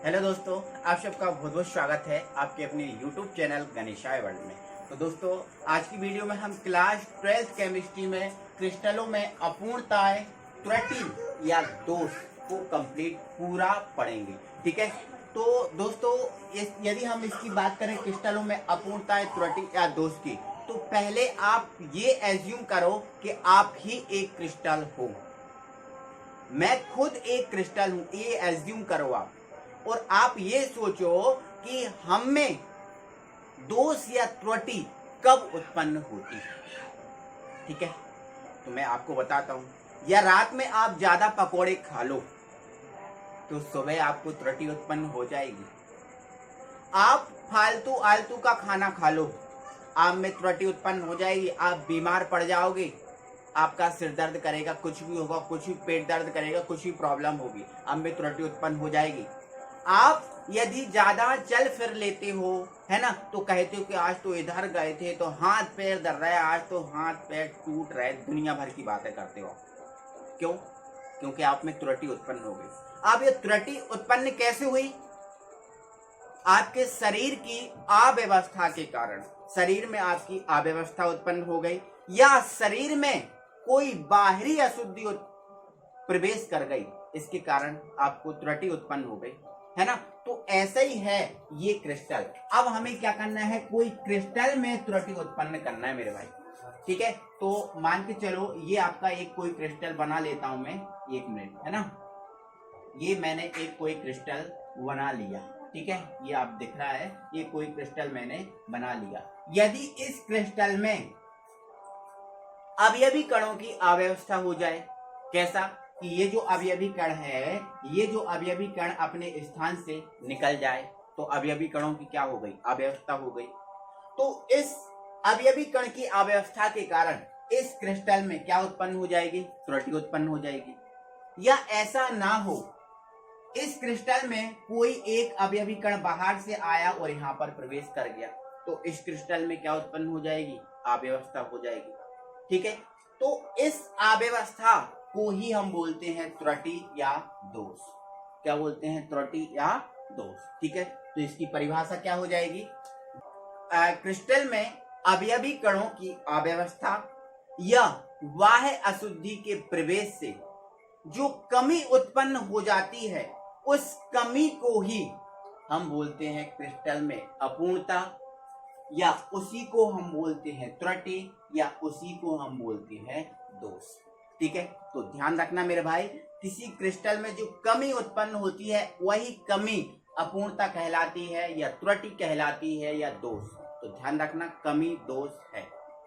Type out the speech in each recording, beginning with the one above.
Hello दोस्तों, आप सबका बहुत बहुत स्वागत है आपके अपने YouTube चैनल गणेशाय वर्ल्ड में। तो दोस्तों, आज की वीडियो में हम क्लास 12th केमिस्ट्री में क्रिस्टलों में अपूर्णताएं, त्रुटि या दोष को कंप्लीट पूरा पढ़ेंगे। ठीक है, तो दोस्तों यदि हम इसकी बात करें क्रिस्टलों में अपूर्णताएं, त्रुटि या दोष की, तो पहले आप ये एज्यूम करो कि आप ही एक क्रिस्टल हो। मैं खुद एक क्रिस्टल हूं, ये एज्यूम करो आप। और आप ये सोचो कि हम में दोष या त्रुटि कब उत्पन्न होती है। ठीक है, तो मैं आपको बताता हूं। या रात में आप ज्यादा पकोड़े खा लो तो सुबह आपको त्रुटि उत्पन्न हो जाएगी। आप फालतू आलतू का खाना खा लो, आप में त्रुटि उत्पन्न हो जाएगी। आप बीमार पड़ जाओगे, आपका सिर दर्द करेगा, कुछ भी होगा, कुछ भी पेट दर्द करेगा, कुछ भी प्रॉब्लम होगी, आप में त्रुटि उत्पन्न हो जाएगी। आप यदि ज्यादा चल फिर लेते हो, है ना, तो कहते हो कि आज तो इधर गए थे तो हाथ पैर दर्द रहा है, आज तो हाथ पैर टूट रहे, दुनिया भर की बातें करते हो। क्यों? क्योंकि आप में त्रुटि उत्पन्न हो गई। अब ये त्रुटि उत्पन्न कैसे हुई? आपके शरीर की अव्यवस्था के कारण। शरीर में आपकी अव्यवस्था उत्पन्न हो गई, या शरीर में कोई बाहरी अशुद्धि प्रवेश कर गई, इसके कारण आपको त्रुटि उत्पन्न हो गई, है ना। तो ऐसा ही है ये क्रिस्टल। अब हमें क्या करना है, कोई क्रिस्टल में त्रुटि उत्पन्न करना है मेरे भाई। ठीक है, तो मान के चलो ये आपका एक कोई क्रिस्टल बना लेता हूं मैं, एक मिनट, है ना। ये मैंने एक कोई क्रिस्टल बना लिया, ठीक है, ये आप दिख रहा है, ये कोई क्रिस्टल मैंने बना लिया। यदि इस क्रिस्टल में अवयवी कणों की अव्यवस्था हो जाए, कैसा कि ये जो अवयवी कण है, ये जो अवयवी कण अपने स्थान से निकल जाए, तो अवयवी कणों की क्या हो गई? अव्यवस्था हो गई। तो इस अवयवी कण की अव्यवस्था के कारण इस क्रिस्टल में क्या उत्पन्न हो जाएगी? त्रुटि उत्पन्न हो जाएगी। या ऐसा ना हो, इस क्रिस्टल में कोई एक अवयवी कण बाहर से आया और यहाँ पर प्रवेश कर गया, तो इस क्रिस्टल में क्या उत्पन्न हो जाएगी? अव्यवस्था हो जाएगी। ठीक है, तो इस अव्यवस्था को ही हम बोलते हैं त्रुटि या दोष। क्या बोलते हैं? त्रुटि या दोष। ठीक है, तो इसकी परिभाषा क्या हो जाएगी? क्रिस्टल में अवयवी कणों की अव्यवस्था या बाह्य अशुद्धि के प्रवेश से जो कमी उत्पन्न हो जाती है, उस कमी को ही हम बोलते हैं क्रिस्टल में अपूर्णता, या उसी को हम बोलते हैं त्रुटि, या उसी को हम बोलते हैं दोष। ठीक है, तो ध्यान रखना मेरे भाई, किसी क्रिस्टल में जो कमी उत्पन्न होती है वही कमी अपूर्णता कहलाती है, या त्रुटि कहलाती है, या दोष। तो ध्यान रखना, कमी दोष है।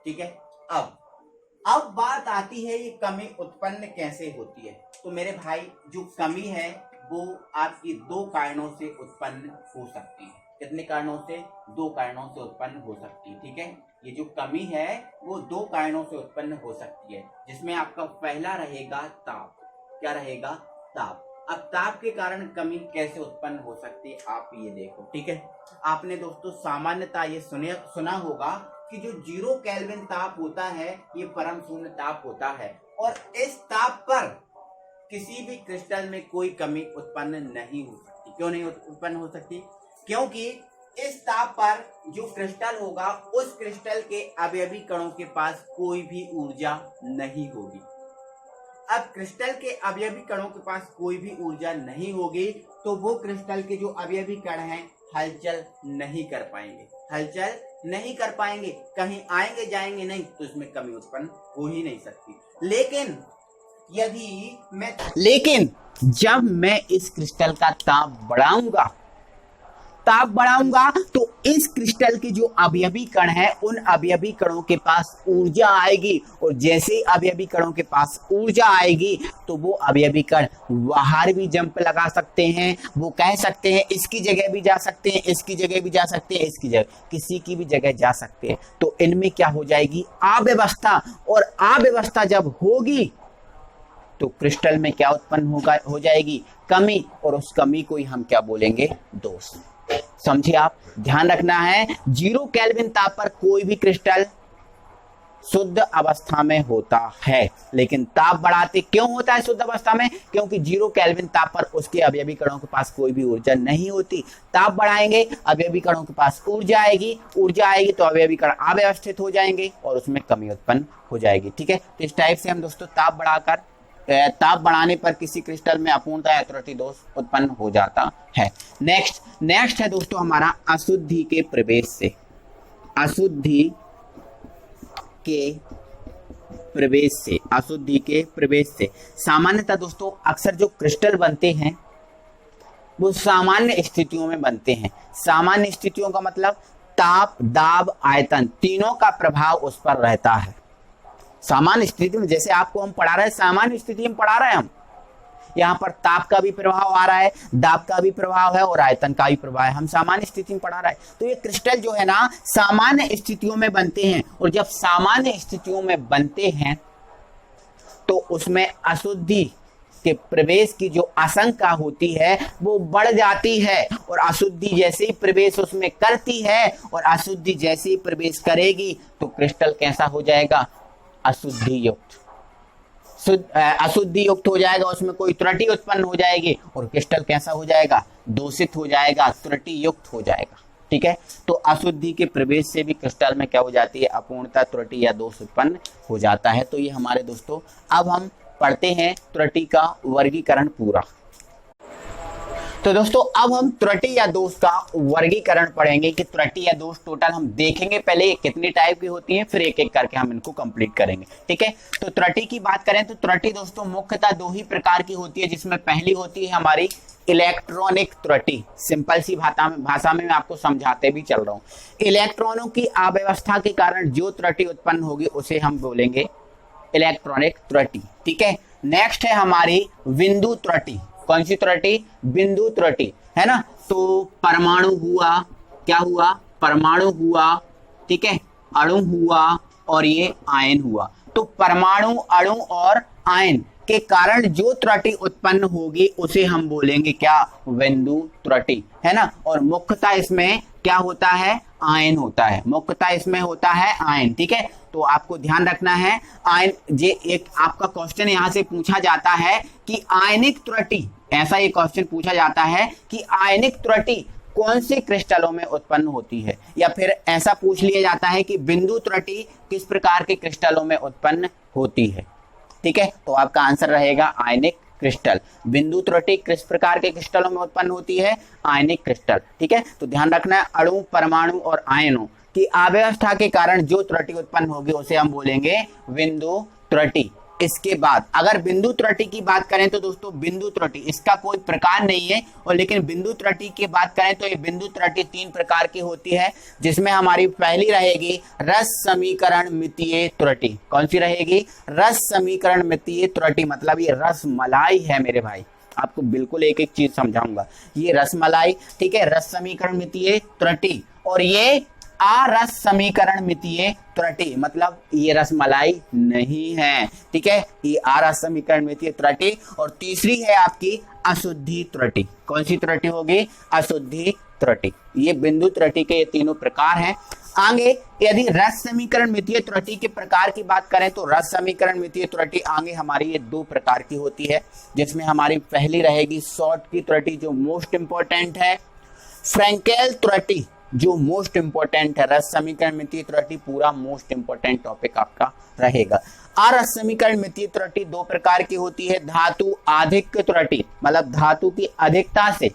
ठीक है, अब बात आती है ये कमी उत्पन्न कैसे होती है। तो मेरे भाई, जो कमी है वो आपकी दो कारणों से उत्पन्न हो सकती है। कितने कारणों से? दो कारणों से उत्पन्न हो सकती है। ठीक है, ये जो कमी है वो दो कारणों से उत्पन्न हो सकती है, जिसमें आपका पहला रहेगा ताप। क्या रहेगा? ताप। अब ताप के कारण कमी कैसे उत्पन्न हो सकती है, आप ये देखो। ठीक है, आपने दोस्तों सामान्यतः ये सुना होगा कि जो 0 केल्विन ताप होता है, ये परम शून्य ताप होता है, और इस ताप पर किसी भी क्रिस्टल में कोई कमी उत्पन्न नहीं हो सकती। क्यों नहीं उत्पन्न हो सकती? क्योंकि इस ताप पर जो क्रिस्टल होगा, उस क्रिस्टल के अवयवी कणों के पास कोई भी ऊर्जा नहीं होगी। अब क्रिस्टल के अवयवी कणों के पास कोई भी ऊर्जा नहीं होगी, तो वो क्रिस्टल के जो अवयवी कण हैं हलचल नहीं कर पाएंगे, हलचल नहीं कर पाएंगे, कहीं आएंगे जाएंगे नहीं, तो इसमें कमी उत्पन्न हो ही नहीं सकती। लेकिन जब मैं इस क्रिस्टल का ताप बढ़ाऊंगा तो इस क्रिस्टल के जो अवयवी कण है, उन अवयवी कणों के पास ऊर्जा आएगी, और जैसे अवयवी कणों के पास ऊर्जा आएगी तो वो अवयवी कण बाहर भी जंप लगा सकते हैं। वो कह सकते हैं इसकी जगह भी जा सकते हैं, इसकी जगह भी जा सकते हैं, इसकी जगह, किसी की भी जगह जा सकते हैं। तो इनमें क्या हो जाएगी? अव्यवस्था। और अव्यवस्था जब होगी तो क्रिस्टल में क्या उत्पन्न हो जाएगी? कमी। और उस कमी को ही हम क्या बोलेंगे? दोष। समझिए आप, ध्यान रखना है, 0 केल्विन ताप पर कोई भी क्रिस्टल शुद्ध अवस्था में होता है। लेकिन ताप बढ़ाते क्यों होता है शुद्ध अवस्था में? क्योंकि 0 केल्विन ताप पर उसके अवयवी कणों के पास कोई भी ऊर्जा नहीं होती। ताप बढ़ाएंगे, अवयवी कणों के पास ऊर्जा आएगी तो अवयवी कण अव्यवस्थित हो जाएंगे और उसमें कमी उत्पन्न हो जाएगी। ठीक है, तो इस टाइप से हम दोस्तों ताप बढ़ाने पर किसी क्रिस्टल में अपूर्णता या त्रुटि दोष उत्पन्न हो जाता है। नेक्स्ट है दोस्तों हमारा अशुद्धि के प्रवेश से सामान्यतः दोस्तों अक्सर जो क्रिस्टल बनते हैं वो सामान्य स्थितियों में बनते हैं। सामान्य स्थितियों का मतलब ताप, दाब, आयतन तीनों का प्रभाव उस पर रहता है। सामान्य स्थिति में जैसे आपको हम पढ़ा रहे हैं, सामान्य स्थिति में पढ़ा रहे हैं हम, यहाँ पर ताप का भी प्रभाव आ रहा है, दाब का भी प्रभाव है और आयतन का भी प्रभाव है। हम सामान्य स्थिति में पढ़ा रहे हैं। तो ये क्रिस्टल जो है ना सामान्य स्थितियों में बनते हैं और जब सामान्य स्थितियों में बनते हैं तो उसमें अशुद्धि के प्रवेश की जो आशंका होती है वो बढ़ जाती है और अशुद्धि जैसे ही प्रवेश उसमें करती है और अशुद्धि जैसे ही प्रवेश करेगी तो क्रिस्टल कैसा हो जाएगा? अशुद्धि युक्त हो जाएगा, उसमें कोई त्रुटि उत्पन्न हो जाएगी और क्रिस्टल कैसा हो जाएगा? दूषित हो जाएगा, त्रुटि युक्त हो जाएगा। ठीक है, तो अशुद्धि के प्रवेश से भी क्रिस्टल में क्या हो जाती है? अपूर्णता, त्रुटि या दोष उत्पन्न हो जाता है। तो ये हमारे दोस्तों, अब हम पढ़ते हैं त्रुटि का वर्गीकरण पूरा। तो दोस्तों अब हम त्रुटि या दोष का वर्गीकरण पढ़ेंगे कि त्रुटि या दोष टोटल हम देखेंगे पहले कितनी टाइप की होती हैं, फिर एक एक करके हम इनको कंप्लीट करेंगे। ठीक है, तो त्रुटि की बात करें तो त्रुटि दोस्तों मुख्यतः 2 ही प्रकार की होती है, जिसमें पहली होती है हमारी इलेक्ट्रॉनिक त्रुटि। सिंपल सी भाषा में मैं आपको समझाते भी चल रहा हूँ। इलेक्ट्रॉनों की अव्यवस्था के कारण जो त्रुटि उत्पन्न होगी उसे हम बोलेंगे इलेक्ट्रॉनिक त्रुटि। ठीक है, नेक्स्ट है हमारी बिंदु त्रुटि। कौन सी त्रुटि? बिंदु त्रुटि, है ना। तो परमाणु हुआ, क्या हुआ? परमाणु हुआ, ठीक है, अणु हुआ और ये आयन हुआ। तो परमाणु, अणु और आयन के कारण जो त्रुटि उत्पन्न होगी उसे हम बोलेंगे क्या? बिंदु त्रुटि, है ना। और मुख्यतः इसमें क्या होता है? आयन होता है, मुख्यतः इसमें होता है आयन। ठीक है, तो आपको ध्यान रखना है आयन। ये एक आपका क्वेश्चन यहाँ से पूछा जाता है कि आयनिक त्रुटि, ऐसा ये क्वेश्चन पूछा जाता है कि आयनिक त्रुटि कौन से क्रिस्टलों में उत्पन्न होती है, या फिर ऐसा पूछ लिया जाता है कि बिंदु त्रुटि किस प्रकार के क्रिस्टलों में उत्पन्न होती है। ठीक है, तो आपका आंसर रहेगा आयनिक क्रिस्टल। बिंदु त्रुटि किस प्रकार के क्रिस्टलों में उत्पन्न होती है? आयनिक क्रिस्टल। ठीक है, तो ध्यान रखना है अणु, परमाणु और आयनों की अव्यवस्था के कारण जो त्रुटि उत्पन्न होगी उसे हम बोलेंगे बिंदु त्रुटि। इसके बाद अगर बिंदु त्रुटि की बात करें तो दोस्तों बिंदु त्रुटि इसका कोई प्रकार नहीं है, और लेकिन बिंदु त्रुटि की बात करें तो ये बिंदु त्रुटि 3 प्रकार की होती है, जिसमें हमारी पहली रहेगी रस समीकरण मितीय त्रुटि। कौन सी रहेगी? रस समीकरण मितीय त्रुटि, मतलब ये रस मलाई है मेरे भाई, आपको बिल्कुल एक एक चीज समझाऊंगा। ये रसमलाई, ठीक है, रस समीकरण मितीय त्रुटि, और ये आरस समीकरण मितीय त्रुटि, मतलब ये रसमलाई नहीं है। ठीक है, ये आरस समीकरण मितीय त्रुटि। और तीसरी है आपकी अशुद्धि त्रुटि। कौन सी त्रुटि होगी? अशुद्धि त्रुटि। ये बिंदु त्रुटि के ये तीनों प्रकार हैं। आगे यदि रस समीकरण मितीय त्रुटि के प्रकार की बात करें तो रस समीकरण मितीय त्रुटि आगे हमारी ये 2 प्रकार की होती है, जिसमें हमारी पहली रहेगी शॉर्ट की त्रुटि जो मोस्ट इंपॉर्टेंट है, फ्रैंकेल त्रुटि जो मोस्ट इंपॉर्टेंट है। रस समीकरण मितीय त्रुटि पूरा मोस्ट इंपॉर्टेंट टॉपिक आपका रहेगा। रस समीकरण मितीय त्रुटि 2 प्रकार की होती है, धातु आधिक्य त्रुटि, मतलब धातु की अधिकता से,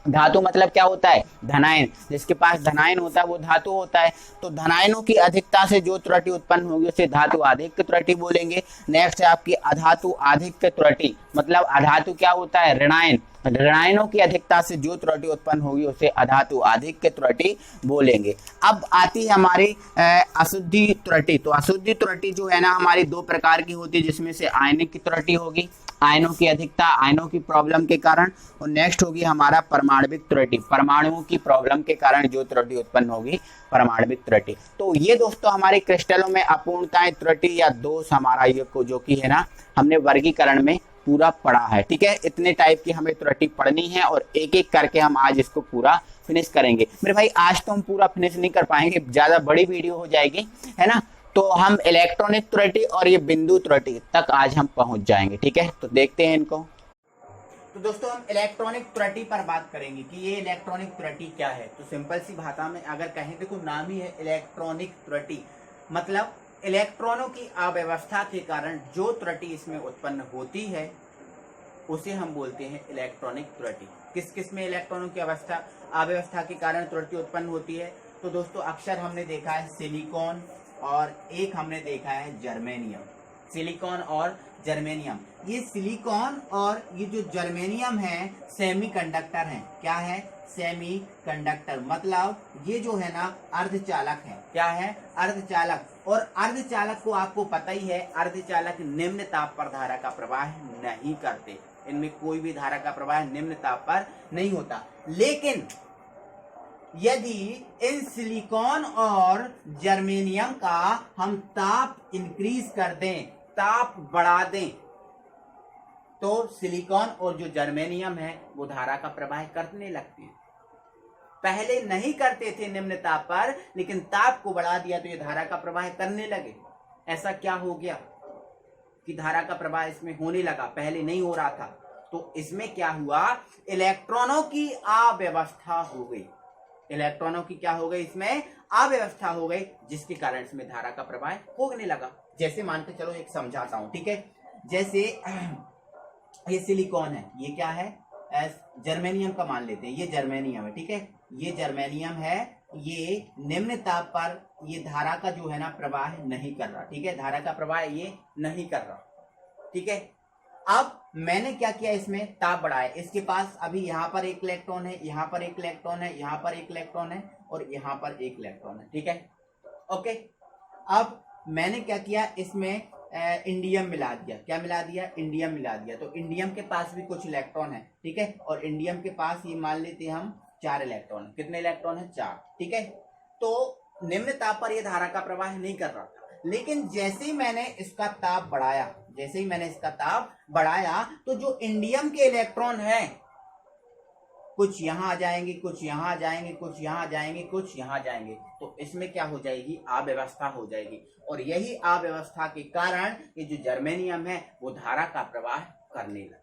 धातु मतलब क्या होता है? धनायन, जिसके पास धनायन होता है वो धातु होता है। तो धनायनों की अधिकता से जो त्रुटि उत्पन्न होगी उसे धातु आधिक्य त्रुटि बोलेंगे। नेक्स्ट है आपकी अधातु आधिक्य त्रुटि, मतलब अधातु क्या होता है? ऋणायन, ऋणायनों की अधिकता से जो त्रुटि उत्पन्न होगी उसे अधातु आधिक्य त्रुटि बोलेंगे। अब आती है हमारी अशुद्धि त्रुटि। तो अशुद्धि त्रुटि जो है ना हमारी 2 प्रकार की होती है, जिसमें से आयनिक की त्रुटि होगी, आयनों की अधिकता, आयनों की प्रॉब्लम के कारण, और नेक्स्ट होगी हमारा परमाणविक त्रुटि, परमाणुओं की प्रॉब्लम के कारण जो त्रुटि उत्पन्न होगी परमाणविक त्रुटि। तो ये दोस्तों हमारे क्रिस्टलों में अपूर्णताएं, त्रुटि या दोष हमारा ये को जो कि है ना हमने वर्गीकरण में पूरा पढ़ा है। ठीक है, इतने टाइप की हमें त्रुटि पढ़नी है और एक एक करके हम आज इसको पूरा फिनिश करेंगे। मेरे भाई आज तो हम पूरा फिनिश नहीं कर पाएंगे, ज्यादा बड़ी वीडियो हो जाएगी, है ना। तो हम इलेक्ट्रॉनिक त्रुटि और ये बिंदु त्रुटि तक आज हम पहुंच जाएंगे। ठीक है, तो देखते हैं इनको। तो दोस्तों हम इलेक्ट्रॉनिक त्रुटि पर बात करेंगे कि ये इलेक्ट्रॉनिक त्रुटि क्या है। तो सिंपल सी भाषा में अगर कहें, देखो नाम ही है इलेक्ट्रॉनिक त्रुटि, मतलब इलेक्ट्रॉनों की अव्यवस्था के कारण जो त्रुटि इसमें उत्पन्न होती है उसे हम बोलते हैं इलेक्ट्रॉनिक त्रुटि। किस किस में इलेक्ट्रॉनों की अव्यवस्था के कारण त्रुटि उत्पन्न होती है? तो दोस्तों अक्सर हमने देखा है सिलिकॉन और एक हमने देखा है जर्मेनियम। सिलिकॉन और जर्मेनियम, ये सिलिकॉन और ये जो जर्मेनियम है सेमीकंडक्टर हैं। क्या है? सेमीकंडक्टर, मतलब ये जो है ना अर्धचालक है। क्या है? अर्धचालक। और अर्धचालक को आपको पता ही है, अर्धचालक निम्न ताप पर धारा का प्रवाह नहीं करते। इनमें कोई भी धारा का प्रवाह निम्न ताप पर नहीं होता। लेकिन यदि इन सिलिकॉन और जर्मेनियम का हम ताप इंक्रीज कर दें, ताप बढ़ा दें, तो सिलिकॉन और जो जर्मेनियम है वो धारा का प्रवाह करने लगते हैं। पहले नहीं करते थे निम्न ताप पर, लेकिन ताप को बढ़ा दिया तो ये धारा का प्रवाह करने लगे। ऐसा क्या हो गया कि धारा का प्रवाह इसमें होने लगा, पहले नहीं हो रहा था। तो इसमें क्या हुआ? इलेक्ट्रॉनों की अव्यवस्था हो गई। इलेक्ट्रॉनों की क्या हो गई? इसमें अव्यवस्था हो गई, जिसके कारण इसमें धारा का प्रवाह होने लगा। जैसे मान के चलो, एक समझाता हूं। ठीक है, जैसे ये सिलिकॉन है, ये क्या है? जर्मेनियम का मान लेते हैं, ये जर्मेनियम है। ठीक है, ये जर्मेनियम है, ये निम्न ताप पर ये धारा का जो है ना प्रवाह नहीं कर रहा। ठीक है, धारा का प्रवाह ये नहीं कर रहा। ठीक है, अब मैंने क्या किया, इसमें ताप बढ़ाया। इसके पास अभी यहाँ पर एक इलेक्ट्रॉन है, यहाँ पर एक इलेक्ट्रॉन है, यहाँ पर एक इलेक्ट्रॉन है और यहाँ पर एक इलेक्ट्रॉन है। ठीक है, ओके। अब मैंने क्या किया, इसमें इंडियम मिला दिया। क्या मिला दिया? इंडियम मिला दिया। तो इंडियम के पास भी कुछ इलेक्ट्रॉन है। ठीक है, और इंडियम के पास ये मान लेते हैं हम 4 इलेक्ट्रॉन। कितने इलेक्ट्रॉन है? 4। ठीक है, तो निम्न ताप पर यह धारा का प्रवाह नहीं कर रहा था। लेकिन जैसे ही मैंने इसका ताप बढ़ाया, जैसे ही मैंने इसका ताप बढ़ाया, तो जो इंडियम के इलेक्ट्रॉन है कुछ यहां आ जाएंगे, कुछ यहां आ जाएंगे, कुछ यहां आ जाएंगे, कुछ यहां जाएंगे। तो इसमें क्या हो जाएगी? अव्यवस्था हो जाएगी। और यही अव्यवस्था के कारण ये जो जर्मेनियम है वो धारा का प्रवाह करने लगेगा।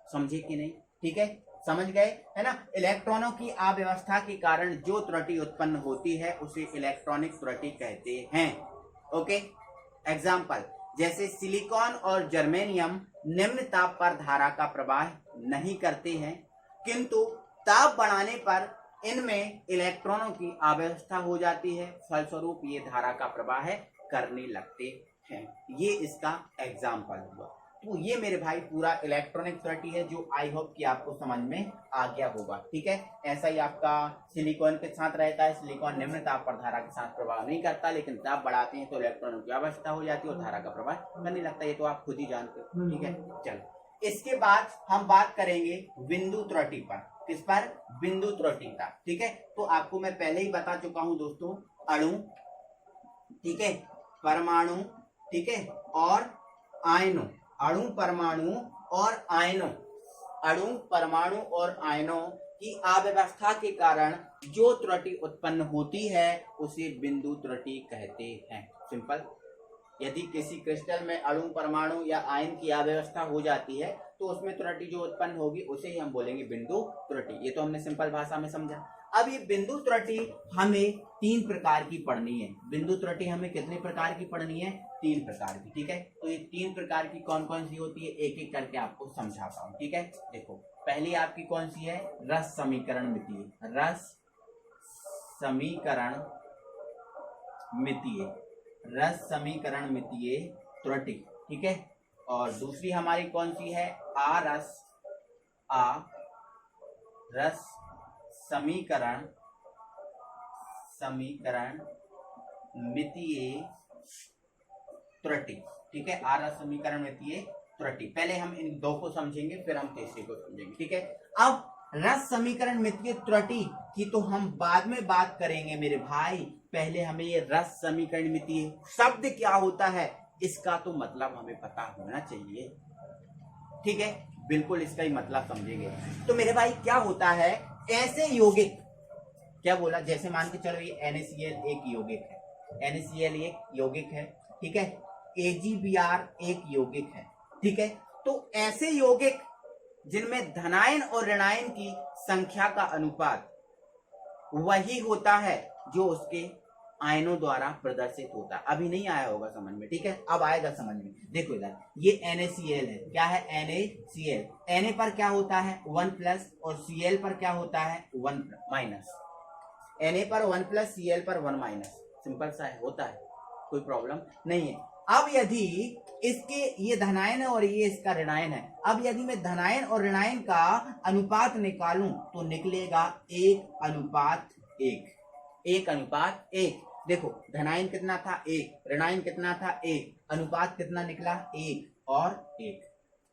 समझे कि नहीं? ठीक है, समझ गए है ना? इलेक्ट्रॉनों की अव्यवस्था के कारण जो त्रुटि उत्पन्न होती है उसे इलेक्ट्रॉनिक त्रुटि कहते हैं। ओके, एग्जाम्पल, जैसे सिलिकॉन और जर्मेनियम निम्न ताप पर धारा का प्रवाह नहीं करते हैं, किंतु ताप बढ़ाने पर इनमें इलेक्ट्रॉनों की अव्यवस्था हो जाती है, फलस्वरूप ये धारा का प्रवाह करने लगते हैं। ये इसका एग्जाम्पल हुआ। तो ये मेरे भाई पूरा इलेक्ट्रॉनिक त्रुटि है, जो आई होप कि आपको समझ में आ गया होगा। ठीक है, ऐसा ही आपका सिलिकॉन के साथ रहता है। सिलिकॉन निम्न ताप पर धारा के साथ प्रवाह नहीं करता, लेकिन ताप बढ़ाते हैं तो इलेक्ट्रॉनों की अवस्था हो जाती है और धारा का प्रवाह करने लगता है। ये तो आप खुद ही जानते हो। ठीक है, चलो इसके बाद हम बात करेंगे बिंदु त्रुटि पर। किस पर? बिंदु त्रुटि का। ठीक है, तो आपको मैं पहले ही बता चुका हूं दोस्तों, अणु, ठीक है, परमाणु, ठीक है, और आयनों। अणु, परमाणु और आयनों, अणु, परमाणु और आयनों की अव्यवस्था के कारण जो त्रुटि उत्पन्न होती है उसे बिंदु त्रुटि कहते हैं। सिंपल। यदि किसी क्रिस्टल में अणु, परमाणु या आयन की अव्यवस्था हो जाती है तो उसमें त्रुटि जो उत्पन्न होगी उसे ही हम बोलेंगे बिंदु त्रुटि। ये तो हमने सिंपल भाषा में समझा। अब ये बिंदु त्रुटि हमें 3 प्रकार की पढ़नी है। बिंदु त्रुटि हमें कितने प्रकार की पढ़नी है? 3 प्रकार की। ठीक है, तो ये 3 प्रकार की कौन कौन सी होती है, एक एक करके आपको समझाता हूँ। ठीक है, देखो पहली आपकी कौन सी है? रस समीकरण मितीय। रस समीकरण मितीय, रस समीकरण मितीय त्रुटि। ठीक है, और दूसरी हमारी कौन सी है? रस समीकरण मितीय त्रुटि। ठीक है, रस समीकरण मितीय त्रुटि। पहले हम इन 2 को समझेंगे, फिर हम तीसरे को समझेंगे। ठीक है, अब रस समीकरण मितीय त्रुटि की तो हम बाद में बात करेंगे मेरे भाई। पहले हमें ये रस समीकरण मितीय शब्द क्या होता है इसका तो मतलब हमें पता होना चाहिए। ठीक है, बिल्कुल इसका ही मतलब समझेंगे। तो मेरे भाई क्या होता है, ऐसे यौगिक, क्या बोला, जैसे मान के चलो ये NaCl एक यौगिक है। NaCl एक यौगिक है, ठीक है, AgBr एक यौगिक है, ठीक है। तो ऐसे यौगिक जिनमें धनायन और ऋणायन की संख्या का अनुपात वही होता है जो उसके आयनों द्वारा प्रदर्शित होता है। अभी नहीं आया होगा समझ में, ठीक है, अब आएगा समझ में। देखो इधर ये NaCl है, क्या है NaCl, Na पर क्या होता है 1+ और Cl पर क्या होता है 1-, Na पर 1+, Cl पर 1-, सिंपल सा है, होता है, कोई प्रॉब्लम नहीं है। अब यदि इसके ये धनायन है और ये इसका ऋणायन है, अब यदि मैं धनायन और ऋणायन का अनुपात निकालूं तो निकलेगा 1:1, 1:1। देखो धनायन कितना था 1, ऋणायन कितना था 1, अनुपात कितना निकला 1 और 1।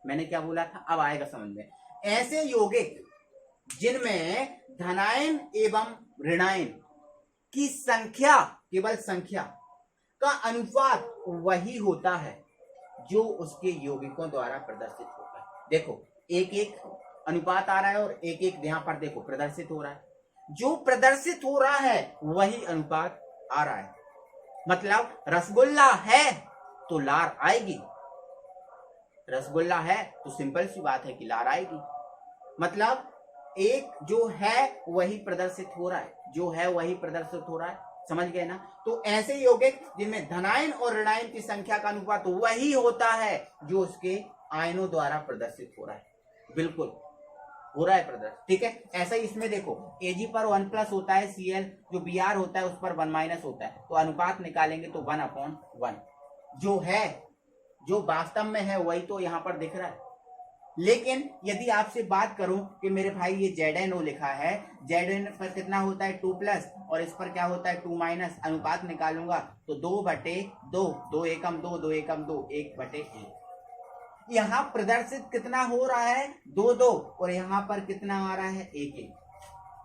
मैंने क्या बोला था, अब आएगा समझ में। ऐसे यौगिक जिनमें धनायन एवं ऋणायन की संख्या, केवल संख्या का अनुपात वही होता है जो उसके यौगिकों द्वारा प्रदर्शित होता है। देखो 1:1 अनुपात आ रहा है और 1:1 यहां पर देखो प्रदर्शित हो रहा है, जो प्रदर्शित हो रहा है वही अनुपात आ रहा है। मतलब रसगुल्ला है तो लार आएगी, रसगुल्ला है तो सिंपल सी बात है कि लार आएगी। मतलब एक जो है वही प्रदर्शित हो रहा है, जो है वही प्रदर्शित हो रहा है, समझ गए ना। तो ऐसे यौगिक जिनमें धनायन और ऋणायन की संख्या का अनुपात वही होता है जो उसके आयनों द्वारा प्रदर्शित हो रहा है, बिल्कुल हो रहा है प्रदर्शित, ठीक है। ऐसा ही इसमें देखो Ag पर 1+ होता है, Cl जो Br होता है उस पर 1- होता है, तो अनुपात निकालेंगे तो 1/1 जो है, जो वास्तव में है वही तो यहाँ पर दिख रहा है। लेकिन यदि आपसे बात करूं कि मेरे भाई ये ZnO लिखा है, Zn पर कितना होता है 2+ और इस पर क्या होता है 2-, अनुपात निकालूंगा तो 2/2, 2 एकम 2, 2 एकम 2, 1/1। यहाँ प्रदर्शित कितना हो रहा है 2-2 और यहाँ पर कितना आ रहा है 1-1।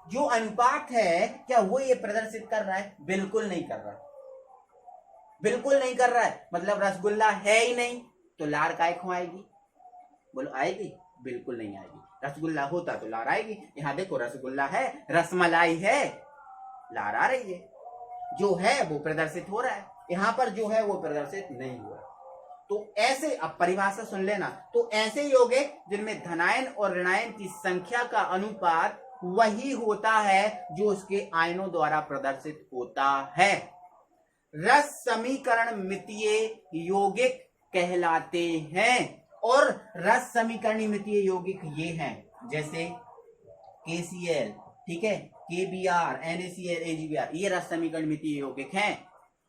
जो अनुपात है क्या वो ये प्रदर्शित कर रहा है? बिल्कुल नहीं कर रहा है, बिल्कुल नहीं कर रहा है। मतलब रसगुल्ला है ही नहीं तो लार काय क्यों आएगी? बोलो आएगी? बिल्कुल नहीं आएगी। रसगुल्ला होता तो लार आएगी। यहाँ देखो रसगुल्ला है, रसमलाई है, लार आ रही है, जो है वो प्रदर्शित हो रहा है, यहाँ पर जो है वो प्रदर्शित नहीं हुआ। तो ऐसे, अब परिभाषा सुन लेना, तो ऐसे यौगिक जिनमें धनायन और ऋणायन की संख्या का अनुपात वही होता है जो उसके आयनों द्वारा प्रदर्शित होता है, रस समीकरण मितीय यौगिक कहलाते हैं। और रस समीकरण मितीय यौगिक ये हैं, जैसे KCl, ठीक है, KBr, NaCl, AgBr, ये रस समीकरण मितीय यौगिक हैं।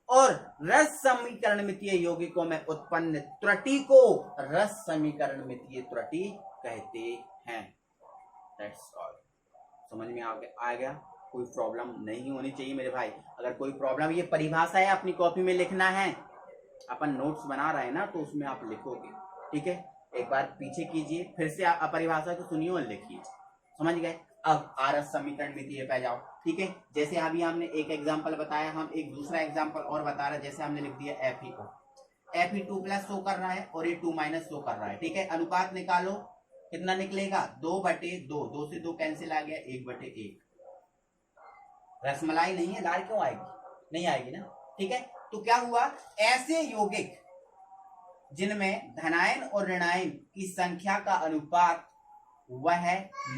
और रस समीकरण मितीय यौगिकों में उत्पन्न त्रुटि को रस समीकरण मितीय त्रुटि कहते हैं। That's all. समझ में आ गया? कोई प्रॉब्लम नहीं होनी चाहिए मेरे भाई। अगर कोई प्रॉब्लम, ये परिभाषा है अपनी कॉपी में लिखना है, अपन नोट्स बना रहे हैं ना तो उसमें आप लिखोगे, ठीक है। एक बार पीछे कीजिए, फिर से परिभाषा को सुनिए और लिखिए, समझ गए। अब आरस समीकरण मितीय पे जाओ, ठीक है। जैसे अभी हमने एक एग्जांपल बताया, हम एक दूसरा एग्जांपल और बता रहे हैं। जैसे हमने लिख दिया Fe 2+ शो कर रहा है और ये 2- शो कर रहा है, ठीक है। अनुपात निकालो, कितना निकलेगा 2/2, 2 से 2 कैंसिल आ गया, 1/1। रसमलाई नहीं है, लार क्यों आएगी? नहीं आएगी ना, ठीक है। तो क्या हुआ, ऐसे यौगिक जिनमें धनायन और ऋणायन की संख्या का अनुपात वह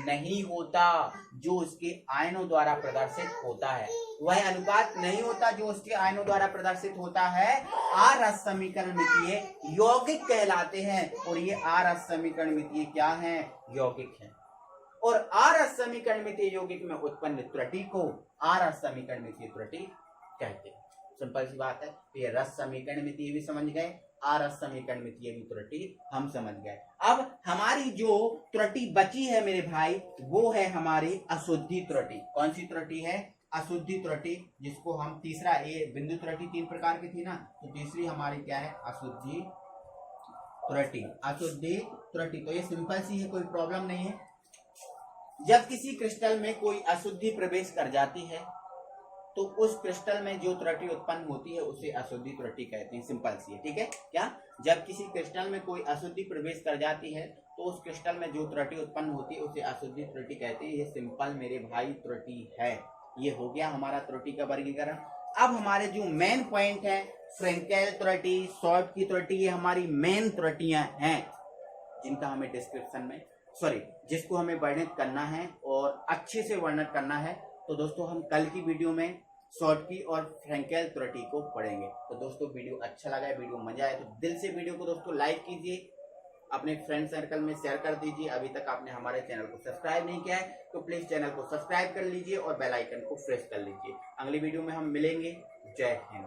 नहीं होता जो उसके आयनों द्वारा प्रदर्शित होता है, वह अनुपात नहीं होता जो उसके आयनों द्वारा प्रदर्शित होता है, आरस समीकरण मितीय यौगिक कहलाते हैं। और ये आरस समीकरण मितीय क्या है? यौगिक है। और आरस समीकरण मितीय यौगिक में उत्पन्न त्रुटि को आरस समीकरण मितीय त्रुटि कहते हैं। सिंपल सी बात है। तो ये रस समीकरण मितीय भी समझ गए, आरस समीकरण मितीय भी त्रुटि हम समझ गए। अब हमारी जो त्रुटि बची है मेरे भाई, वो है हमारी अशुद्धि त्रुटि। कौन सी त्रुटि है? अशुद्धि त्रुटि, जिसको हम तीसरा, ये बिंदु त्रुटि 3 प्रकार की थी ना, तो तीसरी हमारी क्या है? अशुद्धि त्रुटि। अशुद्धि त्रुटि तो ये सिंपल सी है, कोई प्रॉब्लम नहीं है। जब किसी क्रिस्टल में कोई अशुद्धि प्रवेश कर जाती है तो उस क्रिस्टल में जो त्रुटि उत्पन्न होती है उसे अशुद्धि त्रुटि कहते हैं। सिंपल सी है, ठीक है। क्या? जब किसी क्रिस्टल में कोई अशुद्धि प्रवेश कर जाती है तो उस क्रिस्टल में जो त्रुटि उत्पन्न होती है उसे अशुद्धि त्रुटि कहते हैं। ये सिंपल मेरे भाई त्रुटि है। ये हो गया हमारा त्रुटि का वर्गीकरण। अब हमारे जो मेन पॉइंट है, फ्रेंकेल त्रुटि, शॉर्ट की त्रुटि, ये हमारी मेन त्रुटियां हैं जिनका हमें डिस्क्रिप्शन में जिसको हमें वर्णित करना है और अच्छे से वर्णन करना है। तो दोस्तों हम कल की वीडियो में शॉर्ट की और फ्रेंकेल त्रुटि को पढ़ेंगे। तो दोस्तों वीडियो अच्छा लगा है, वीडियो मजा आया तो दिल से वीडियो को दोस्तों लाइक कीजिए, अपने फ्रेंड सर्कल में शेयर कर दीजिए। अभी तक आपने हमारे चैनल को सब्सक्राइब नहीं किया है तो प्लीज चैनल को सब्सक्राइब कर लीजिए और बेल आइकन को प्रेस कर लीजिए। अगली वीडियो में हम मिलेंगे। जय हिंद।